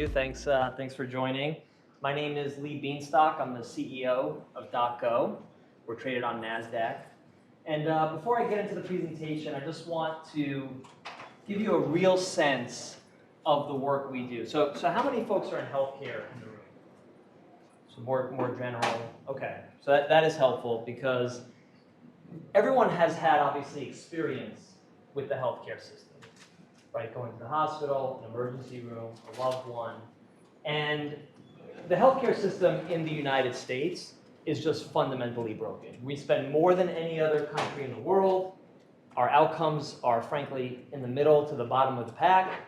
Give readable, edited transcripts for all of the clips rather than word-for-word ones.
you. Thanks for joining. My name is Lee Beanstalk. I'm the CEO of DocGo. We're traded on NASDAQ. And before I get into the presentation, I just want to give you a real sense of the work we do. So how many folks are in healthcare in the room? So more general. Okay, so that is helpful because everyone has had, obviously, experience with the healthcare system, right? Going to the hospital, an emergency room, a loved one. And the healthcare system in the United States is just fundamentally broken. We spend more than any other country in the world. Our outcomes are, frankly, in the middle to the bottom of the pack.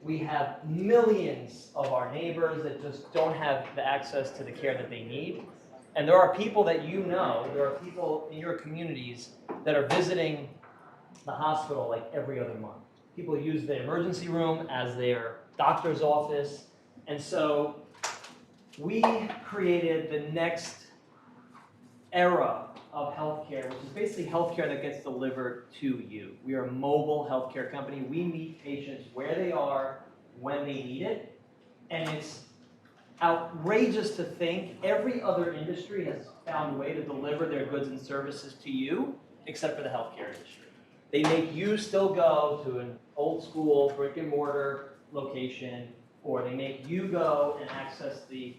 We have millions of our neighbors that just don't have the access to the care that they need. And there are people that you know, there are people in your communities that are visiting the hospital like every other month. People use the emergency room as their doctor's office. And so we created the next era of healthcare, which is basically healthcare that gets delivered to you. We are a mobile healthcare company. We meet patients where they are, when they need it. And it's outrageous to think every other industry has found a way to deliver their goods and services to you, except for the healthcare industry. They make you still go to an old school brick and mortar location, or they make you go and access the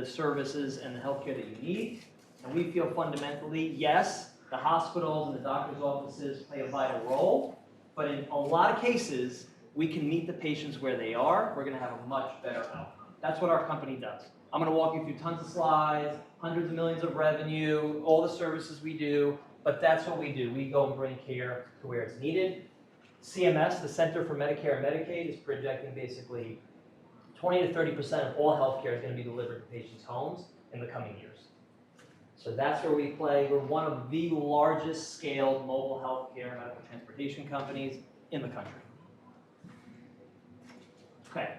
services and the healthcare that you need. And we feel fundamentally, yes, the hospitals and the doctor's offices play a vital role, but in a lot of cases, we can meet the patients where they are. We're going to have a much better outcome. That's what our company does. I'm going to walk you through tons of slides, hundreds of millions of revenue, all the services we do, but that's what we do. We go and bring care to where it's needed. CMS, the Center for Medicare and Medicaid, is projecting basically 20 to 30% of all healthcare is going to be delivered to patients' homes in the coming years. So that's where we play. We're one of the largest scaled mobile healthcare medical transportation companies in the country. Okay.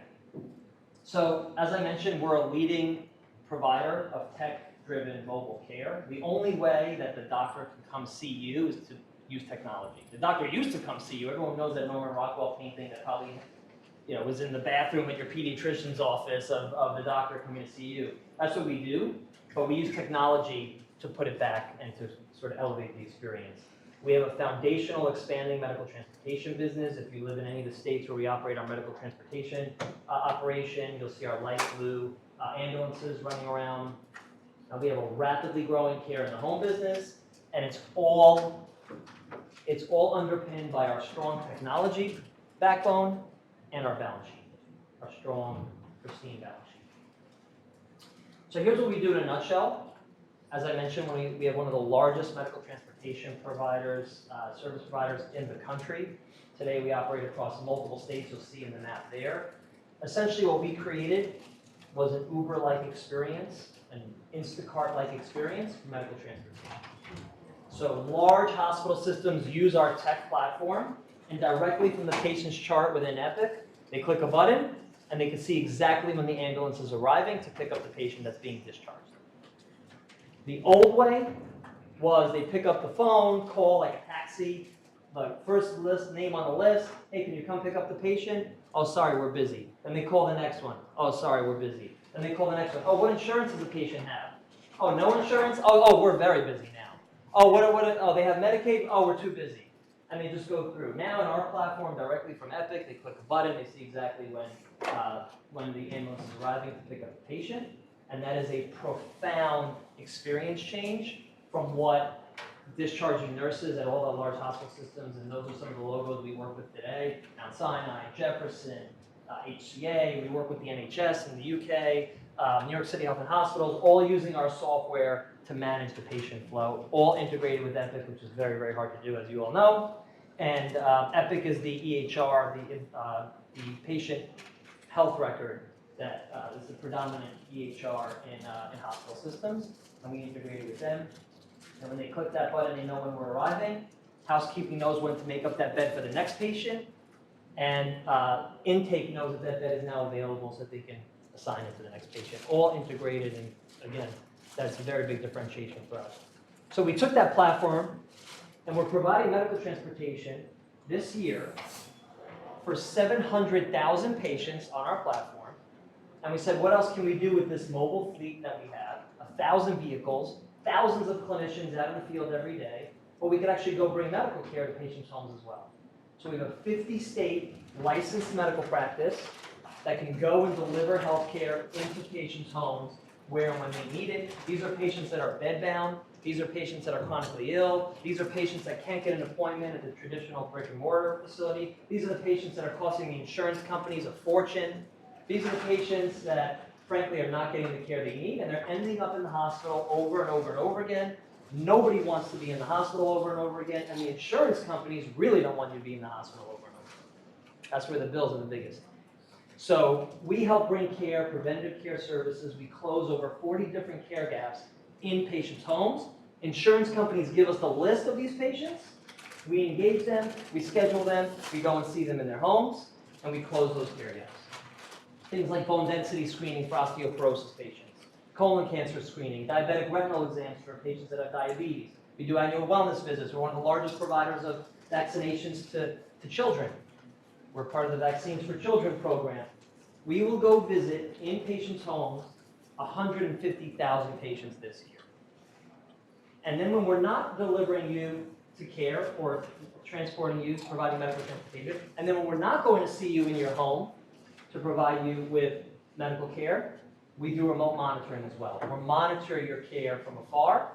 So as I mentioned, we're a leading provider of tech-driven mobile care. The only way that the doctor can come see you is to use technology. The doctor used to come see you. Everyone knows that Norman Rockwell painting that probably was in the bathroom at your pediatrician's office of the doctor coming to see you. That's what we do, but we use technology to put it back and to sort of elevate the experience. We have a foundational expanding medical transportation business. If you live in any of the states where we operate our medical transportation operation, you'll see our light blue ambulances running around. We have a rapidly growing care in the home business, and it's all underpinned by our strong technology backbone and our balance sheet, our strong, pristine balance sheet. So here's what we do in a nutshell. As I mentioned, we have one of the largest medical transportation providers, service providers in the country. Today we operate across multiple states, you'll see in the map there. Essentially what we created was an Uber-like experience, an Instacart-like experience for medical transportation. So large hospital systems use our tech platform, and directly from the patient's chart within Epic, they click a button, and they can see exactly when the ambulance is arriving to pick up the patient that's being discharged. The old way was they pick up the phone, call like a taxi, the first name on the list, hey, can you come pick up the patient? Oh, sorry, we're busy. Then they call the next one. Oh, sorry, we're busy. Then they call the next one. Oh, what insurance does the patient have? Oh, no insurance? Oh, we're very busy now. Oh, they have Medicaid? Oh, we're too busy. And they just go through. Now in our platform, directly from Epic, they click a button, they see exactly when the ambulance is arriving to pick up the patient. And that is a profound experience change from what discharging nurses at all the large hospital systems, and those are some of the logos we work with today, Mount Sinai, Jefferson, HCA, we work with the NHS in the UK, New York City Health and Hospitals, all using our software to manage the patient flow, all integrated with Epic, which is very, very hard to do, as you all know. And Epic is the EHR, the patient health record that is the predominant EHR in hospital systems, and we integrated with them. And when they click that button, they know when we're arriving. Housekeeping knows when to make up that bed for the next patient, and intake knows that that bed is now available so that they can assign it to the next patient. All integrated, and again, that's a very big differentiation for us. So we took that platform, and we're providing medical transportation this year for 700,000 patients on our platform And we said, what else can we do with this mobile fleet that we have? 1,000 vehicles, thousands of clinicians out in the field every day, but we could actually go bring medical care to patients' homes as well. So we have a 50-state licensed medical practice that can go and deliver health care into patients' homes where and when they need it. These are patients that are bedbound. These are patients that are chronically ill. These are patients that can't get an appointment at the traditional brick and mortar facility. These are the patients that are costing the insurance companies a fortune. These are the patients that, frankly, are not getting the care they need, and they're ending up in the hospital over and over and over again. Nobody wants to be in the hospital over and over again, and the insurance companies really don't want you to be in the hospital over and over again. That's where the bills are the biggest. So we help bring care, preventative care services. We close over 40 different care gaps in patients' homes. Insurance companies give us the list of these patients. We engage them, we schedule them, we go and see them in their homes, and we close those care gaps. Things like bone density screening for osteoporosis patients, colon cancer screening, diabetic retinal exams for patients that have diabetes. We do annual wellness visits. We're one of the largest providers of vaccinations to children. We're part of the Vaccines for Children program. We will go visit in patients' homes 150,000 patients this year. And then when we're not delivering you to care or transporting you, providing medical transportation, and then when we're not going to see you in your home to provide you with medical care, we do remote monitoring as well. We're monitoring your care from afar.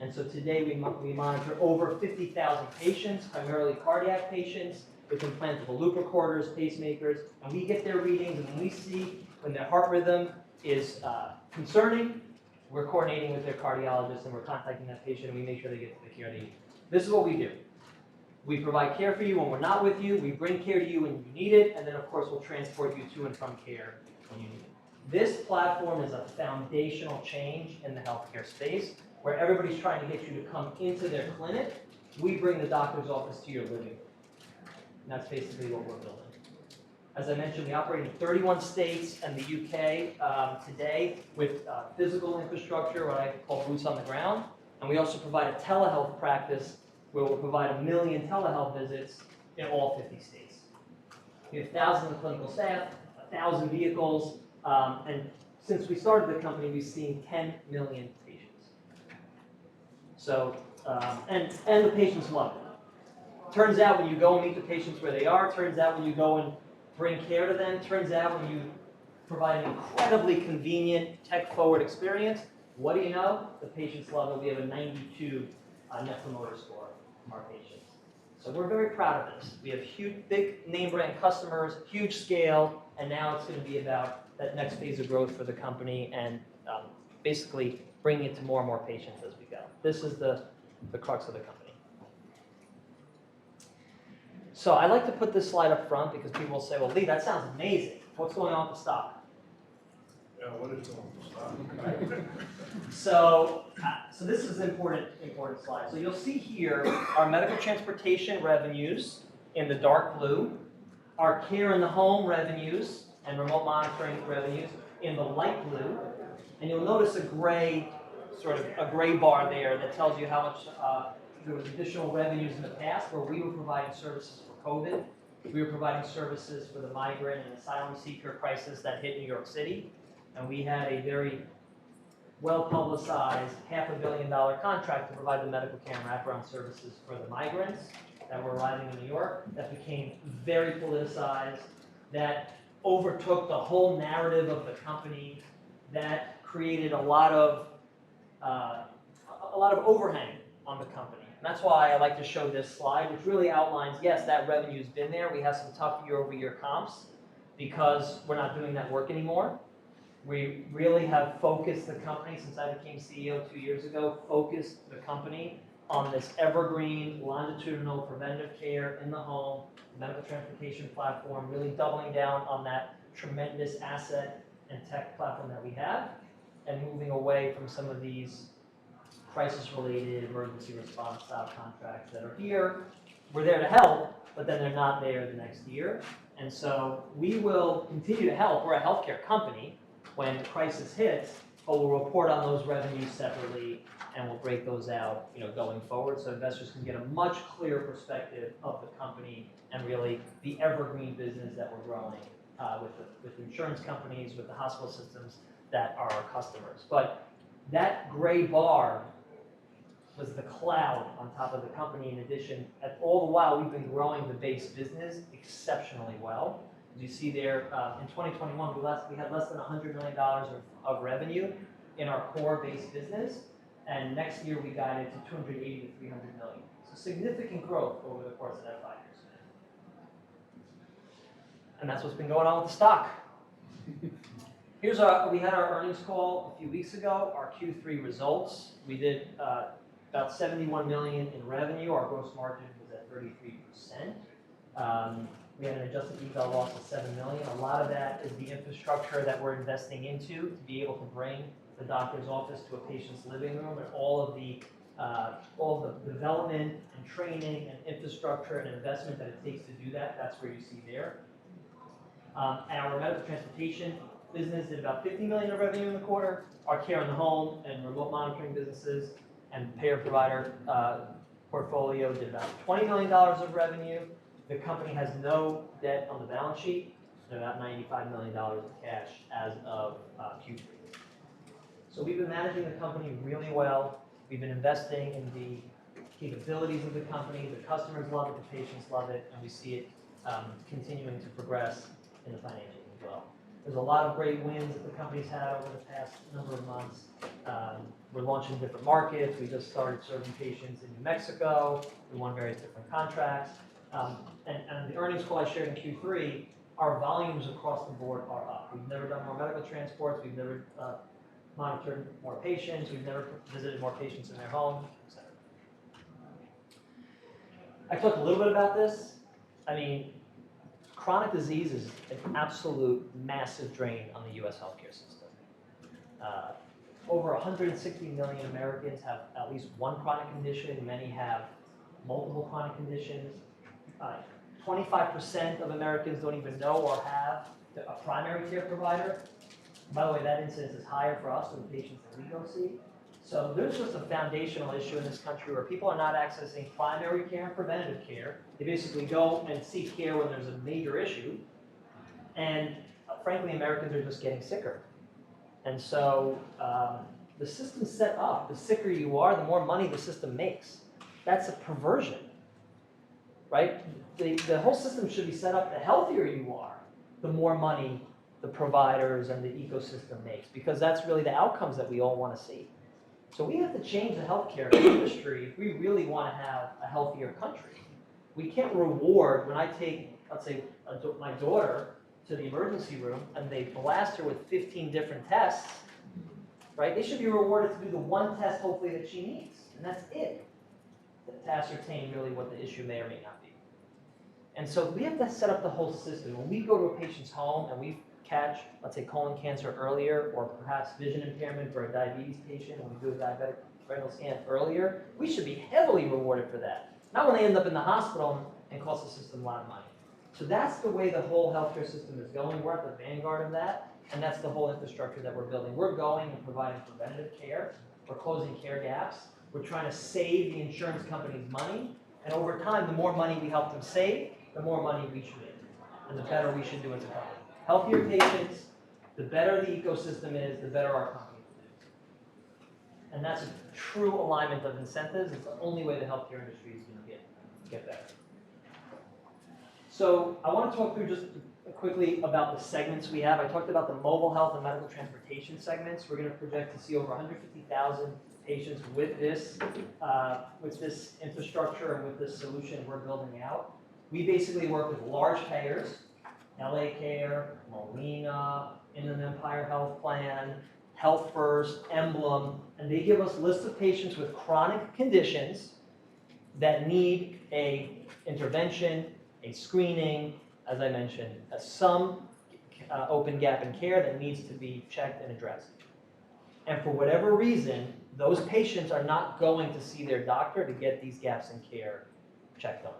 And so today we monitor over 50,000 patients, primarily cardiac patients, with implantable loop recorders, pacemakers, and we get their readings, and when we see when their heart rhythm is concerning, we're coordinating with their cardiologist and we're contacting that patient and we make sure they get the care they need. This is what we do. We provide care for you when we're not with you, we bring care to you when you need it, and then of course we'll transport you to and from care when you need it. This platform is a foundational change in the healthcare space where everybody's trying to get you to come into their clinic. We bring the doctor's office to your living room. And that's basically what we're building. As I mentioned, we operate in 31 states and the UK today with physical infrastructure, what I call boots on the ground. And we also provide a telehealth practice where we'll provide 1 million telehealth visits in all 50 states. We have thousands of clinical staff, 1,000 vehicles, and since we started the company, we've seen 10 million patients. So, and the patients love it. Turns out when you go and meet the patients where they are, turns out when you go and bring care to them, turns out when you provide an incredibly convenient, tech-forward experience, what do you know? The patients love it. We have a 92 Net Promoter Score from our patients. So we're very proud of this. We have huge, big name brand customers, huge scale, and now it's going to be about that next phase of growth for the company and basically bringing it to more and more patients as we go. This is the crux of the company. So I like to put this slide up front because people will say, well, Lee, that sounds amazing. What's going on with the stock? Yeah, what is going on with the stock? So this is an important slide. So you'll see here our medical transportation revenues in the dark blue, our care in the home revenues and remote monitoring revenues in the light blue, and you'll notice a gray bar there that tells you how much there was additional revenues in the past where we were providing services for COVID. We were providing services for the migrant and asylum seeker crisis that hit New York City. And we had a very well-publicized $500 million contract to provide the medical care and wraparound services for the migrants that were arriving in New York. That became very politicized. That overtook the whole narrative of the company. That created a lot of overhang on the company. And that's why I like to show this slide, which really outlines, yes, that revenue's been there. We have some tough year-over-year comps because we're not doing that work anymore. We really have focused the company, since I became CEO 2 years ago, focused the company on this evergreen, longitudinal preventive care in the home, medical transportation platform, really doubling down on that tremendous asset and tech platform that we have, and moving away from some of these crisis-related emergency response style contracts that are here. We're there to help, but then they're not there the next year. And so we will continue to help. We're a healthcare company. When the crisis hits, but we'll report on those revenues separately and we'll break those out, going forward, so investors can get a much clearer perspective of the company and really the evergreen business that we're growing with insurance companies, with the hospital systems that are our customers. But that gray bar was the cloud on top of the company. In addition, all the while we've been growing the base business exceptionally well. As you see there, in 2021, we had less than $100 million of revenue in our core base business, and next year we guided to 280 to 300 million. So significant growth over the course of that 5 years. And that's what's been going on with the stock. We had our earnings call a few weeks ago, our Q3 results. We did about 71 million in revenue. Our gross margin was at 33%. We had an adjusted EBITDA loss of 7 million. A lot of that is the infrastructure that we're investing into to be able to bring the doctor's office to a patient's living room, and all of the development and training and infrastructure and investment that it takes to do that. That's where you see there. Our medical transportation business did about 50 million of revenue in the quarter. Our care in the home and remote monitoring businesses and payer provider portfolio did about $20 million of revenue. The company has no debt on the balance sheet and about $95 million of cash as of Q3. So we've been managing the company really well. We've been investing in the capabilities of the company. The customers love it, the patients love it, and we see it continuing to progress in the financials as well. There's a lot of great wins that the company's had over the past number of months. We're launching different markets. We just started serving patients in New Mexico. We won various different contracts. And the earnings call I shared in Q3, our volumes across the board are up. We've never done more medical transports. We've never monitored more patients. We've never visited more patients in their home, etc. I talked a little bit about this. I mean, chronic disease is an absolute massive drain on the U.S. healthcare system. Over 160 million Americans have at least one chronic condition. Many have multiple chronic conditions. 25% of Americans don't even know or have a primary care provider. By the way, that incidence is higher for us than the patients that we go see. So there's just a foundational issue in this country where people are not accessing primary care and preventative care. They basically go and seek care when there's a major issue. And frankly, Americans are just getting sicker. And so the system's set up. The sicker you are, the more money the system makes. That's a perversion, right? The whole system should be set up, the healthier you are, the more money the providers and the ecosystem makes, because that's really the outcomes that we all want to see. So we have to change the healthcare industry if we really want to have a healthier country. We can't reward, when I take, let's say, my daughter to the emergency room and they blast her with 15 different tests, right? They should be rewarded to do the one test, hopefully, that she needs, and that's it, to ascertain really what the issue may or may not be. And so we have to set up the whole system. When we go to a patient's home and we catch, let's say, colon cancer earlier, or perhaps vision impairment for a diabetes patient, and we do a diabetic retinal scan earlier, we should be heavily rewarded for that. Not when they end up in the hospital and cost the system a lot of money. So that's the way the whole healthcare system is going. We're at the vanguard of that, and that's the whole infrastructure that we're building. We're going and providing preventative care. We're closing care gaps. We're trying to save the insurance companies money, and over time, the more money we help them save, the more money we should make, and the better we should do as a company. Healthier patients, the better the ecosystem is, the better our company will do. And that's a true alignment of incentives. It's the only way the healthcare industry is going to get better. So I want to talk through just quickly about the segments we have. I talked about the mobile health and medical transportation segments. We're going to project to see over 150,000 patients with this infrastructure and with this solution we're building out. We basically work with large payers, LA Care, Molina, Inland Empire Health Plan, Health First, Emblem, and they give us lists of patients with chronic conditions that need a intervention, a screening, as I mentioned, some open gap in care that needs to be checked and addressed. And for whatever reason, those patients are not going to see their doctor to get these gaps in care checked on.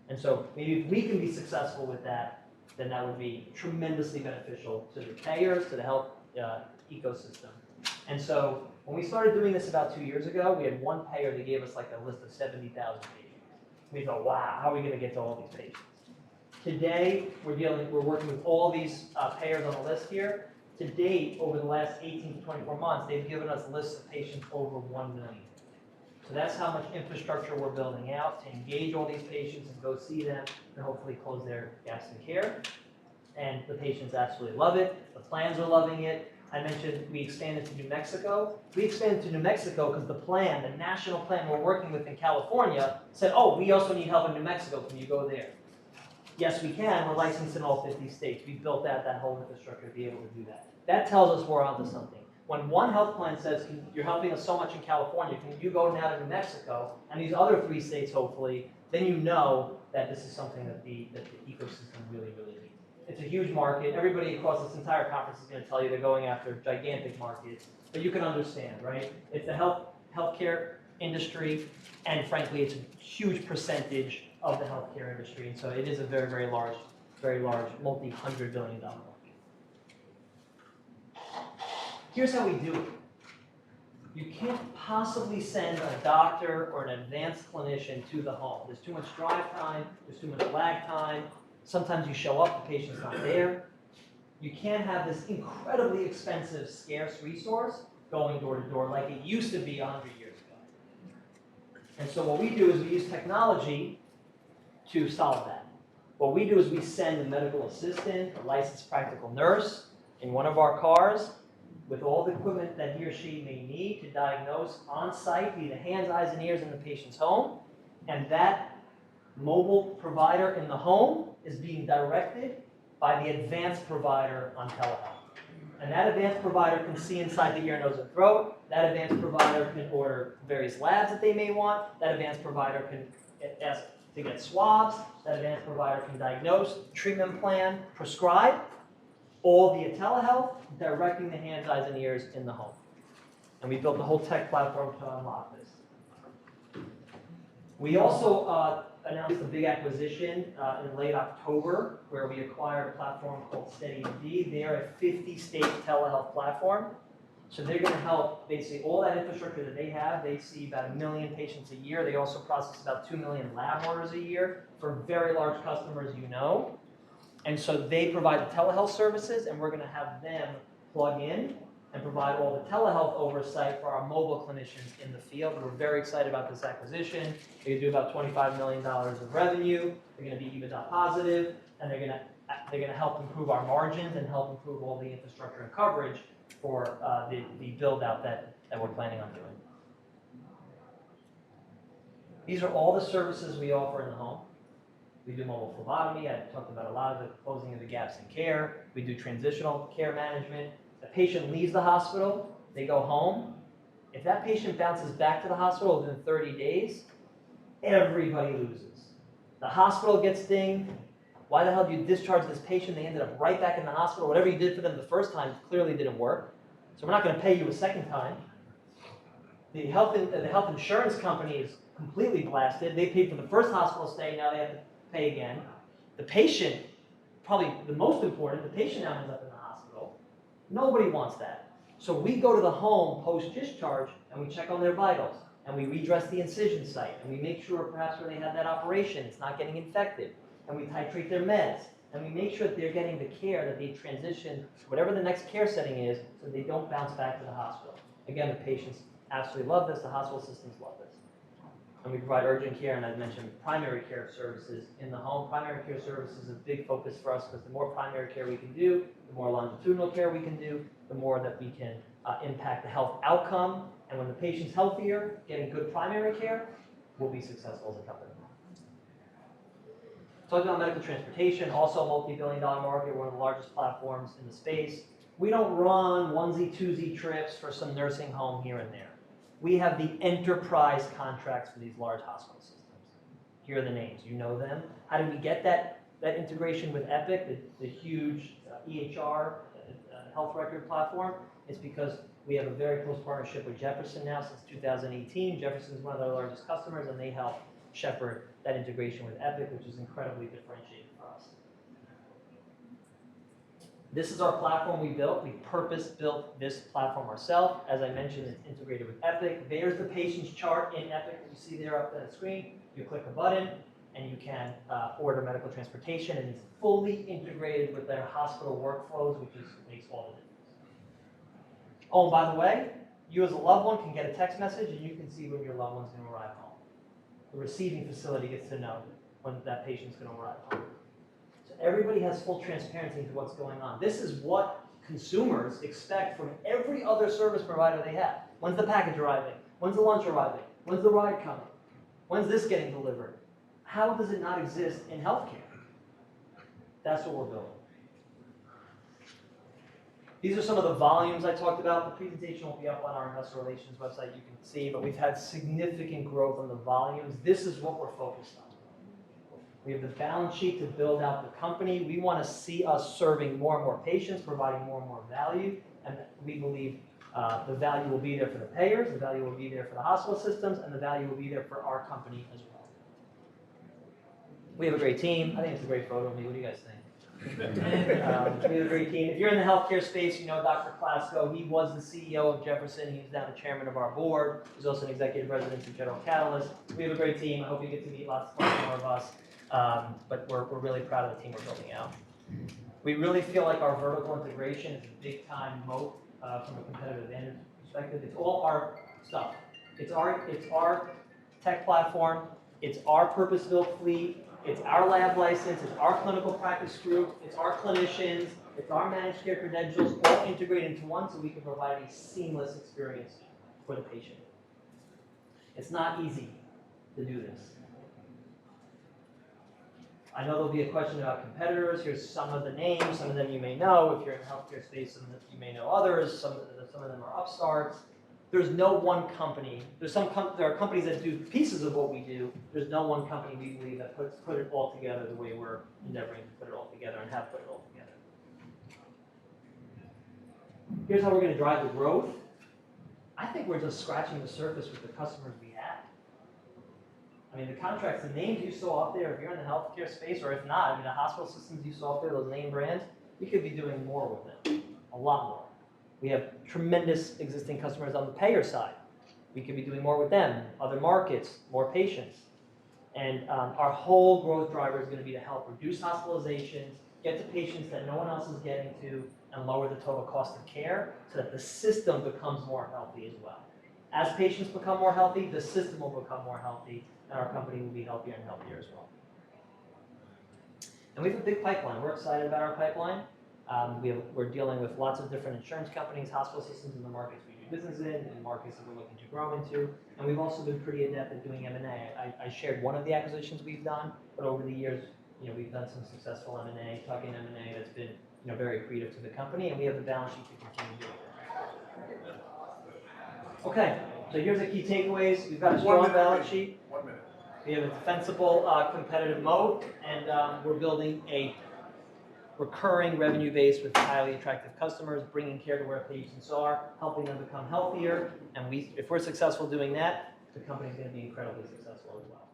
And so maybe if we can be successful with that, then that would be tremendously beneficial to the payers, to the health ecosystem. And so when we started doing this about 2 years ago, we had one payer that gave us like a list of 70,000 patients. We thought, wow, how are we going to get to all these patients? Today, we're working with all these payers on the list here. To date, over the last 18 to 24 months, they've given us lists of patients over 1 million. So that's how much infrastructure we're building out to engage all these patients and go see them and hopefully close their gaps in care. And the patients absolutely love it. The plans are loving it. I mentioned we expanded to New Mexico. We expanded to New Mexico because the plan, the national plan we're working with in California said, oh, we also need help in New Mexico. Can you go there? Yes, we can. We're licensed in all 50 states. We built out that whole infrastructure to be able to do that. That tells us we're onto something. When one health plan says, you're helping us so much in California, can you go now to New Mexico, and these other 3 states hopefully, then you know that this is something that the ecosystem really, really needs. It's a huge market. Everybody across this entire conference is going to tell you they're going after gigantic markets, but you can understand, right? It's the healthcare industry, and frankly, it's a huge percentage of the healthcare industry, and so it is a very, very large, multi-$100 billion market. Here's how we do it. You can't possibly send a doctor or an advanced clinician to the home. There's too much drive time, there's too much lag time. Sometimes you show up, the patient's not there. You can't have this incredibly expensive, scarce resource going door to door like it used to be 100 years ago. And so what we do is we use technology to solve that. What we do is we send a medical assistant, a licensed practical nurse in one of our cars with all the equipment that he or she may need to diagnose on site, be the hands, eyes, and ears in the patient's home. And that mobile provider in the home is being directed by the advanced provider on telehealth. And that advanced provider can see inside the ear, nose, and throat. That advanced provider can order various labs that they may want. That advanced provider can ask to get swabs. That advanced provider can diagnose, treatment plan, prescribe, all via telehealth, directing the hands, eyes, and ears in the home. And we built the whole tech platform to unlock this. We also announced a big acquisition in late October where we acquired a platform called SteadyMD. They're a 50-state telehealth platform. So they're going to help basically all that infrastructure that they have. They see about 1 million patients a year. They also process about 2 million lab orders a year for very large customers, you know. And so they provide the telehealth services, and we're going to have them plug in and provide all the telehealth oversight for our mobile clinicians in the field. We're very excited about this acquisition. They're going to do about $25 million of revenue. They're going to be EBITDA positive, and they're going to help improve our margins and help improve all the infrastructure and coverage for the build-out that we're planning on doing. These are all the services we offer in the home. We do mobile phlebotomy. I talked about a lot of the closing of the gaps in care. We do transitional care management. The patient leaves the hospital, they go home. If that patient bounces back to the hospital within 30 days, everybody loses. The hospital gets dinged. Why the hell do you discharge this patient? They ended up right back in the hospital. Whatever you did for them the first time clearly didn't work. So we're not going to pay you a second time. The health insurance company is completely blasted. They paid for the first hospital stay, now they have to pay again. The patient, probably the most important, the patient now ends up in the hospital. Nobody wants that. So we go to the home post-discharge and we check on their vitals and we redress the incision site and we make sure perhaps where they had that operation it's not getting infected, and we titrate their meds and we make sure that they're getting the care that they transition to whatever the next care setting is so they don't bounce back to the hospital. Again, the patients absolutely love this, the hospital systems love this. And we provide urgent care, and I've mentioned primary care services in the home. Primary care services is a big focus for us because the more primary care we can do, the more longitudinal care we can do, the more that we can impact the health outcome. And when the patient's healthier, getting good primary care, we'll be successful as a company. Talking about medical transportation, also a multi-billion-dollar market, one of the largest platforms in the space. We don't run onesie, twosie trips for some nursing home here and there. We have the enterprise contracts for these large hospital systems. Here are the names, you know them. How did we get that integration with Epic, the huge EHR health record platform? It's because we have a very close partnership with Jefferson now since 2018. Jefferson is one of our largest customers, and they help shepherd that integration with Epic, which is incredibly differentiated for us. This is our platform we built. We purpose-built this platform ourselves. As I mentioned, it's integrated with Epic. There's the patient's chart in Epic that you see there up on the screen. You click a button. and you can order medical transportation, and it's fully integrated with their hospital workflows, which makes all the difference. Oh, and by the way, you as a loved one can get a text message, and you can see when your loved one's going to arrive home. The receiving facility gets to know when that patient's going to arrive home. So everybody has full transparency into what's going on. This is what consumers expect from every other service provider they have. When's the package arriving? When's the lunch arriving? When's the ride coming? When's this getting delivered? How does it not exist in healthcare? That's what we're building. These are some of the volumes I talked about. The presentation will be up on our investor relations website, you can see, but we've had significant growth on the volumes. This is what we're focused on. We have the balance sheet to build out the company. We want to see us serving more and more patients, providing more and more value, and we believe the value will be there for the payers, the value will be there for the hospital systems, and the value will be there for our company as well. We have a great team. I think it's a great photo of me. What do you guys think? We have a great team. If you're in the healthcare space, you know Dr. Klasko. He was the CEO of Jefferson. He's now the chairman of our board. He's also an executive president of General Catalyst. We have a great team. I hope you get to meet lots more of us. But we're really proud of the team we're building out. We really feel like our vertical integration is a big time moat from a competitive advantage perspective. It's all our stuff. It's our tech platform. It's our purpose-built fleet. It's our lab license. It's our clinical practice group. It's our clinicians. It's our managed care credentials, all integrated into one, so we can provide a seamless experience for the patient. It's not easy to do this. I know there'll be a question about competitors. Here's some of the names. Some of them you may know. If you're in the healthcare space, some of them you may know others. Some of them are upstarts. There's no one company. There are companies that do pieces of what we do. There's no one company we believe that put it all together the way we're endeavoring to put it all together and have put it all together. Here's how we're going to drive the growth. I think we're just scratching the surface with the customers we have. I mean, the contracts, the names you saw up there, if you're in the healthcare space, or if not, I mean, the hospital systems you saw up there, those name brands, we could be doing more with them, a lot more. We have tremendous existing customers on the payer side. We could be doing more with them, other markets, more patients. And our whole growth driver is going to be to help reduce hospitalizations, get to patients that no one else is getting to, and lower the total cost of care so that the system becomes more healthy as well. As patients become more healthy, the system will become more healthy, and our company will be healthier and healthier as well. And we have a big pipeline. We're excited about our pipeline. We're dealing with lots of different insurance companies, hospital systems in the markets we do business in, and markets that we're looking to grow into. And we've also been pretty adept at doing M&A. I shared one of the acquisitions we've done, but over the years, we've done some successful M&A, tuck-in M&A that's been very accretive to the company, and we have the balance sheet to continue doing that. Okay, so here's the key takeaways. We've got a strong balance sheet. 1 minute. We have a defensible competitive moat, and we're building a recurring revenue base with highly attractive customers, bringing care to where patients are, helping them become healthier. And if we're successful doing that, the company's going to be incredibly successful as well.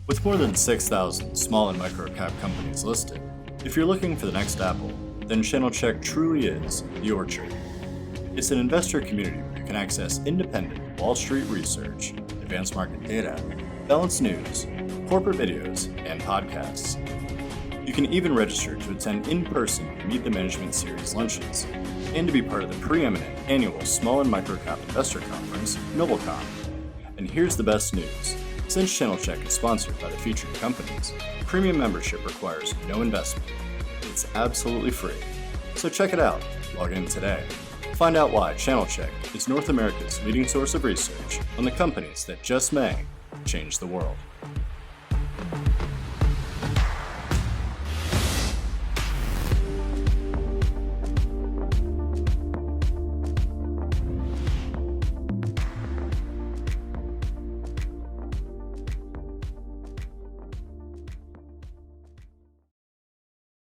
With more than 6,000 small and micro-cap companies listed, if you're looking for the next Apple, then ChannelCheck truly is your tree. It's an investor community where you can access independent Wall Street research, advanced market data, balanced news, corporate videos, and podcasts. You can even register to attend in-person Meet the Management Series luncheons, and to be part of the preeminent annual Small and Microcap Investor Conference, NobleCon. And here's the best news. Since ChannelCheck is sponsored by the featured companies, premium membership requires no investment. It's absolutely free. So check it out. Log in today. Find out why ChannelCheck is North America's leading source of research on the companies that just may change the world.